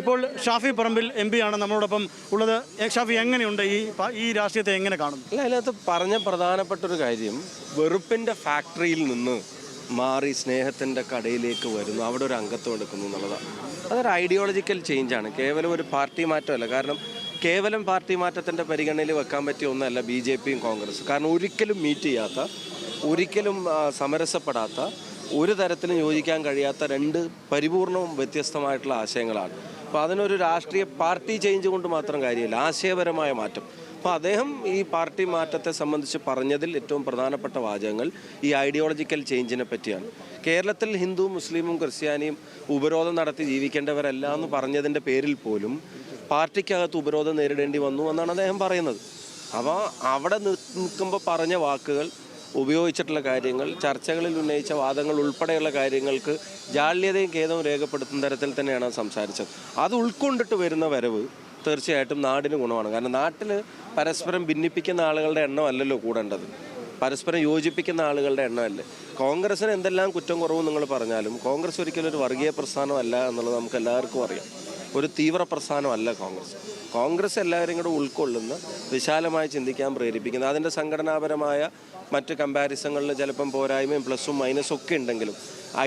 ഇപ്പോൾ ഷാഫി പറമ്പിൽ MP ആണ് നമ്മളോടൊപ്പം ഉള്ളത്. ഷാഫി, എങ്ങനെയുണ്ട് ഈ രാഷ്ട്രീയത്തെ എങ്ങനെ കാണുന്നു? അല്ല, അതിനകത്ത് പറഞ്ഞ പ്രധാനപ്പെട്ടൊരു കാര്യം, വെറുപ്പിൻ്റെ ഫാക്ടറിയിൽ നിന്ന് മാറി സ്നേഹത്തിൻ്റെ കടയിലേക്ക് വരുന്നു, അവിടെ ഒരു അംഗത്വം എടുക്കുന്നു എന്നുള്ളതാണ്. അതൊരു ഐഡിയോളജിക്കൽ ചേഞ്ചാണ്, കേവലം ഒരു പാർട്ടി മാറ്റമല്ല. കാരണം കേവലം പാർട്ടി മാറ്റത്തിൻ്റെ പരിഗണനയിൽ വെക്കാൻ പറ്റിയ ഒന്നല്ല BJPയും കോൺഗ്രസ്. കാരണം ഒരിക്കലും മീറ്റ് ചെയ്യാത്ത, ഒരിക്കലും സമരസപ്പെടാത്ത, ഒരു തരത്തിലും യോജിക്കാൻ കഴിയാത്ത രണ്ട് പരിപൂർണവും വ്യത്യസ്തമായിട്ടുള്ള ആശയങ്ങളാണ്. അപ്പോൾ അതിനൊരു രാഷ്ട്രീയ പാർട്ടി ചേഞ്ച് കൊണ്ട് മാത്രം കാര്യമില്ല, ആശയപരമായ മാറ്റം. അപ്പോൾ അദ്ദേഹം ഈ പാർട്ടി മാറ്റത്തെ സംബന്ധിച്ച് പറഞ്ഞതിൽ ഏറ്റവും പ്രധാനപ്പെട്ട വാചകങ്ങൾ ഈ ഐഡിയോളജിക്കൽ ചേഞ്ചിനെ പറ്റിയാണ്. കേരളത്തിൽ ഹിന്ദു, മുസ്ലിമും ക്രിസ്ത്യാനിയും ഉപരോധം നടത്തി ജീവിക്കേണ്ടവരല്ല എന്ന് പറഞ്ഞതിൻ്റെ പേരിൽ പോലും പാർട്ടിക്കകത്ത് ഉപരോധം നേരിടേണ്ടി വന്നു എന്നാണ് അദ്ദേഹം പറയുന്നത്. അപ്പോൾ അവിടെ നിൽക്കുമ്പോൾ പറഞ്ഞ വാക്കുകൾ, ഉപയോഗിച്ചിട്ടുള്ള കാര്യങ്ങൾ, ചർച്ചകളിൽ ഉന്നയിച്ച വാദങ്ങൾ ഉൾപ്പെടെയുള്ള കാര്യങ്ങൾക്ക് ജാള്യതയും ഖേദവും രേഖപ്പെടുത്തുന്ന തരത്തിൽ തന്നെയാണ് സംസാരിച്ചത്. അത് ഉൾക്കൊണ്ടിട്ട് വരുന്ന വരവ് തീർച്ചയായിട്ടും നാടിന് ഗുണമാണ്. കാരണം നാട്ടിൽ പരസ്പരം ഭിന്നിപ്പിക്കുന്ന ആളുകളുടെ എണ്ണം അല്ലല്ലോ കൂടേണ്ടത്, പരസ്പരം യോജിപ്പിക്കുന്ന ആളുകളുടെ എണ്ണമല്ലേ. കോൺഗ്രസ്സിന് എന്തെല്ലാം കുറ്റം കുറവും നിങ്ങൾ പറഞ്ഞാലും കോൺഗ്രസ് ഒരിക്കലും ഒരു വർഗീയ പ്രസ്ഥാനമല്ല എന്നുള്ളത് നമുക്ക് എല്ലാവർക്കും അറിയാം. ഒരു തീവ്ര പ്രസ്ഥാനമല്ല കോൺഗ്രസ് എല്ലാവരും കൂടെ ഉൾക്കൊള്ളുന്ന, വിശാലമായി ചിന്തിക്കാൻ പ്രേരിപ്പിക്കുന്ന, അതിൻ്റെ സംഘടനാപരമായ മറ്റ് കമ്പാരിസങ്ങളിൽ ചിലപ്പം പോരായ്മയും പ്ലസും മൈനസും ഒക്കെ ഉണ്ടെങ്കിലും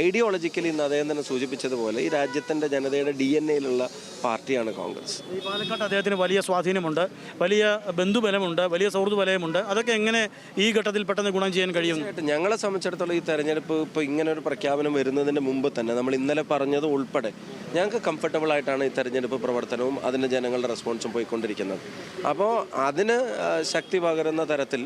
ഐഡിയോളജിക്കലി ഇന്ന് അദ്ദേഹം തന്നെ സൂചിപ്പിച്ചതുപോലെ ഈ രാജ്യത്തിൻ്റെ ജനതയുടെ DNA-യിലുള്ള പാർട്ടിയാണ് കോൺഗ്രസ്. ഈ പാലക്കാട്ട് അദ്ദേഹത്തിന് വലിയ സ്വാധീനമുണ്ട്, വലിയ ബന്ധുബലമുണ്ട്, വലിയ സൗഹൃദ വലയമുണ്ട്. അതൊക്കെ എങ്ങനെ ഈ ഘട്ടത്തിൽ പെട്ടെന്ന് ഗുണം ചെയ്യാൻ കഴിയും? ഞങ്ങളെ സംബന്ധിച്ചിടത്തോളം ഈ തെരഞ്ഞെടുപ്പ് ഇപ്പോൾ ഇങ്ങനെ ഒരു പ്രഖ്യാപനം വരുന്നതിന് മുമ്പ് തന്നെ നമ്മൾ ഇന്നലെ പറഞ്ഞത് ഉൾപ്പെടെ ഞങ്ങൾക്ക് കംഫർട്ടബിൾ ആയിട്ടാണ് ഈ തെരഞ്ഞെടുപ്പ് പ്രവർത്തനവും അതിന് ജനങ്ങളുടെ റെസ്പോൺസും പോയിക്കൊണ്ടിരിക്കുന്നത്. അപ്പോൾ അതിന് ശക്തി പകരുന്ന തരത്തിൽ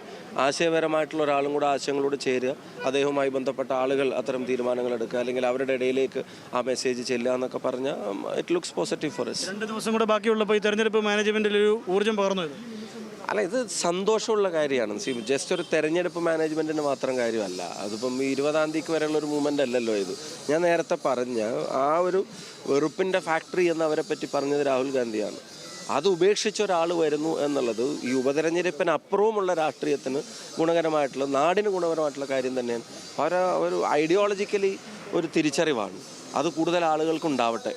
ആശയപരമായിട്ടുള്ള ഒരാളും കൂടെ ആശയങ്ങളോട് ചേരുക, അദ്ദേഹവുമായി ബന്ധപ്പെട്ട ആളുകൾ അത്തരം തീരുമാനങ്ങൾ എടുക്കുക, അല്ലെങ്കിൽ അവരുടെ ഇടയിലേക്ക് ആ മെസ്സേജ് ചെല്ലുക എന്നൊക്കെ പറഞ്ഞാൽ it looks positive for us. 2 ദിവസം കൂടെ ബാക്കിയുള്ളപ്പോൾ ഈ തെരഞ്ഞെടുപ്പ് മാനേജ്മെന്റിൽ ഒരു ഊർജ്ജം പകർന്നു. അല്ല, ഇത് സന്തോഷമുള്ള കാര്യമാണ്. ജസ്റ്റ് ഒരു തെരഞ്ഞെടുപ്പ് മാനേജ്മെൻറ്റിന് മാത്രം കാര്യമല്ല, അതിപ്പം 20-ാം തീയതിക്ക് വരെയുള്ള ഒരു മൂവ്മെൻ്റ് അല്ലല്ലോ ഇത്. ഞാൻ നേരത്തെ പറഞ്ഞ ആ ഒരു വെറുപ്പിൻ്റെ ഫാക്ടറി എന്നവരെ പറ്റി പറഞ്ഞത് രാഹുൽ ഗാന്ധിയാണ്. അത് ഉപേക്ഷിച്ച ഒരാൾ വരുന്നു എന്നുള്ളത് ഈ ഉപതെരഞ്ഞെടുപ്പിനപ്പുറവുമുള്ള രാഷ്ട്രീയത്തിന് ഗുണകരമായിട്ടുള്ള, നാടിന് ഗുണകരമായിട്ടുള്ള കാര്യം തന്നെയാണ്. ഒരു ഐഡിയോളജിക്കലി ഒരു തിരിച്ചറിവാണ്. അത് കൂടുതൽ ആളുകൾക്ക് ഉണ്ടാവട്ടെ.